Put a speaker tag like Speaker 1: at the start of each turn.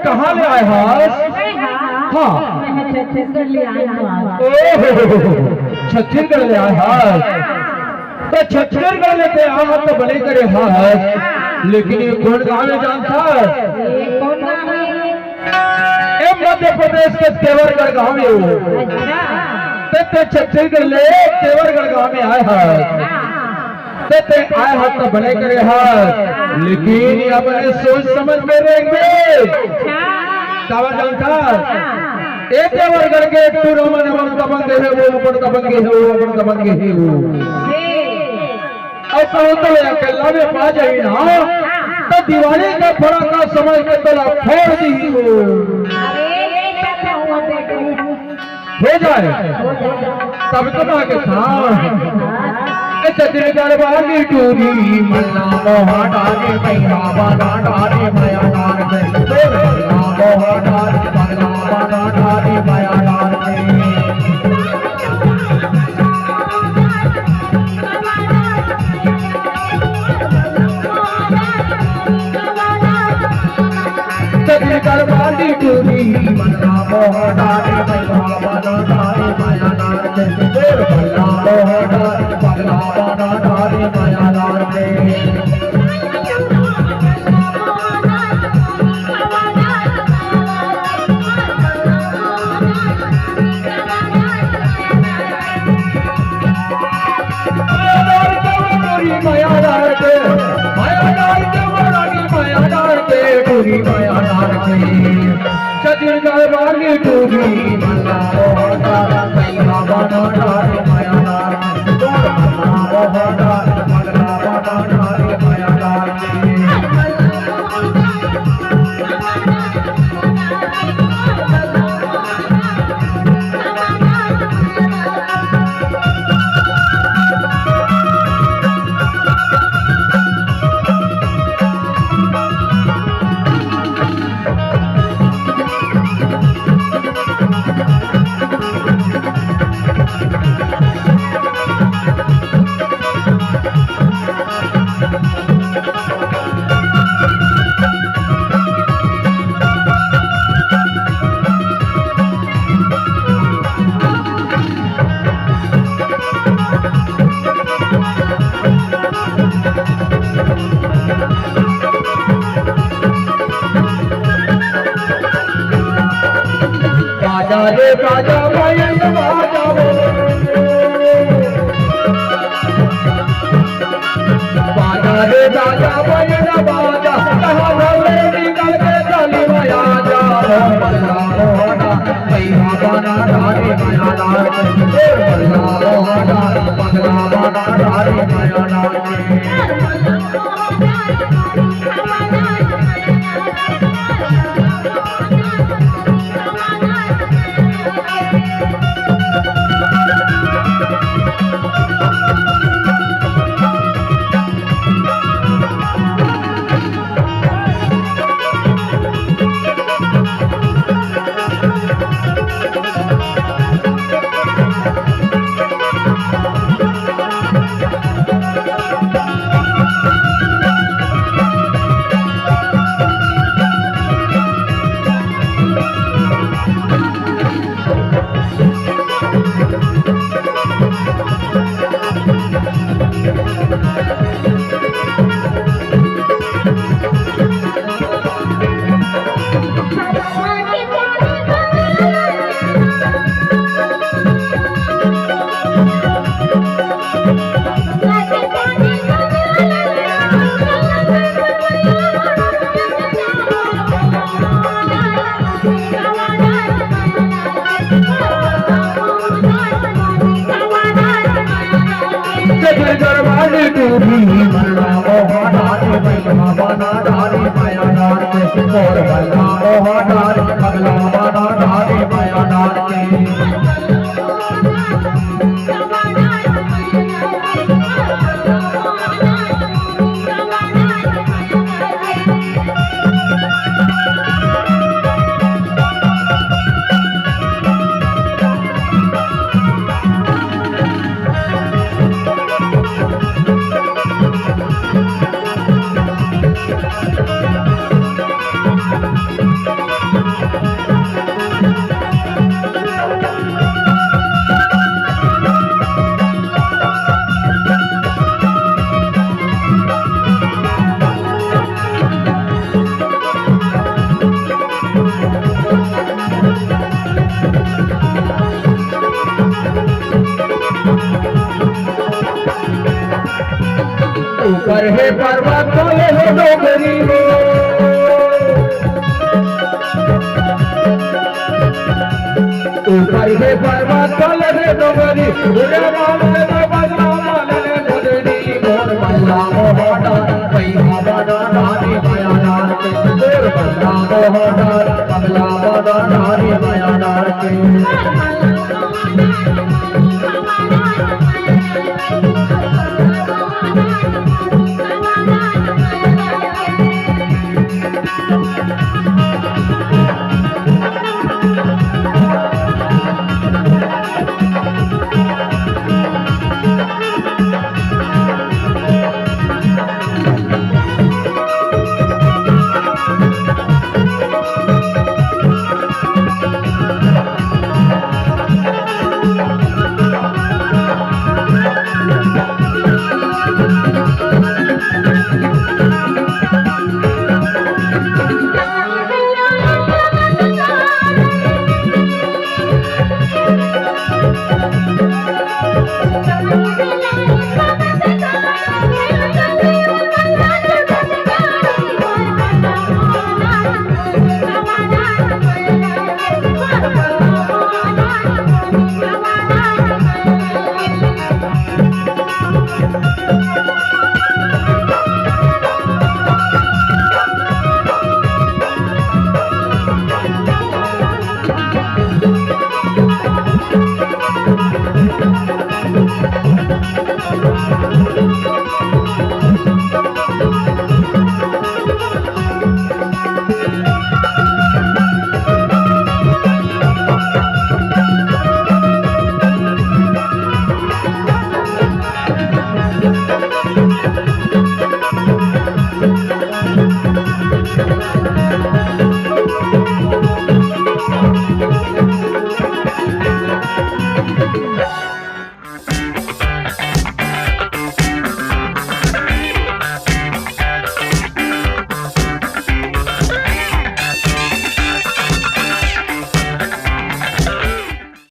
Speaker 1: कहाँ ले आए हास? हाँ
Speaker 2: छत्तीसगढ़ ले आए
Speaker 1: छत्तीसगढ़ ले आए हास। तो छत्तीसगढ़ लेते आए तो बड़े करे हास, लेकिन ये कौन गाँव में जानता है?
Speaker 2: कौन गाँव है?
Speaker 1: मध्य प्रदेश के तेवरगढ़ गाँव में हो। तो छत्तीसगढ़ ले तेवरगढ़ गाँव में आए हास। ते आए हाथ तो बने करे हाथ, लेकिन अपने सोच समझ में रहेंगे। कावर जानता एक तेवरगढ़ के एक टूर मन अपन तबंगे है वो अपन तबंगे है वो अपन तबंगे है वो। अब कहो तो अकेला में पा जाए ना तो दिवाली का फड़ा का समय के तला फोड़ दी वो हो जाए तब तो ना के साथ छत्तीसगढ़ वाली टूरी मन्ना मोहा डाले पैरा बाना डाले माया डाल के मन्ना मोहा डाले पगला बाना डाले माया डाल के छत्तीसगढ़ वाली टूरी मन्ना मोहा डाले पैरा बाना डाले माया डाल के मन्ना मोहा डाले पगला बाना डाले माया डाल के माया डाल के माया डाल के वरानी माया डाल के टूरी माया डाल के छत्तीसगढ़ वाली टूरी मन्ना मोहा डाले पैरा बाना डाले माया डाल के मन्ना मोहा डाले पगला बाना डाले माया डाल के रे राजा भयन बाजा बाजा रे राजा भयन बाजा कहाँ भले निकल के चली माया जा बल्ला रोहना पैरा बाना डाले माया डाल के बल्ला रोहना पगला बाना डाले माया डाल के टूरी मन्ना मोहा डाले पैरा बाना डाले माया डाल के और मन्ना मोहा डाले पगला बाना डाले माया डाल के ऊपर है पर्वत तले है डोंगरी हो ऊपर है पर्वत तले है डोंगरी उड़े माले ना बजना माले डोंगरी मोर बंगला मोहटा पैसा बना नारी माया नार के मोर बंगला मोहटा बंगला बना नारी माया नार के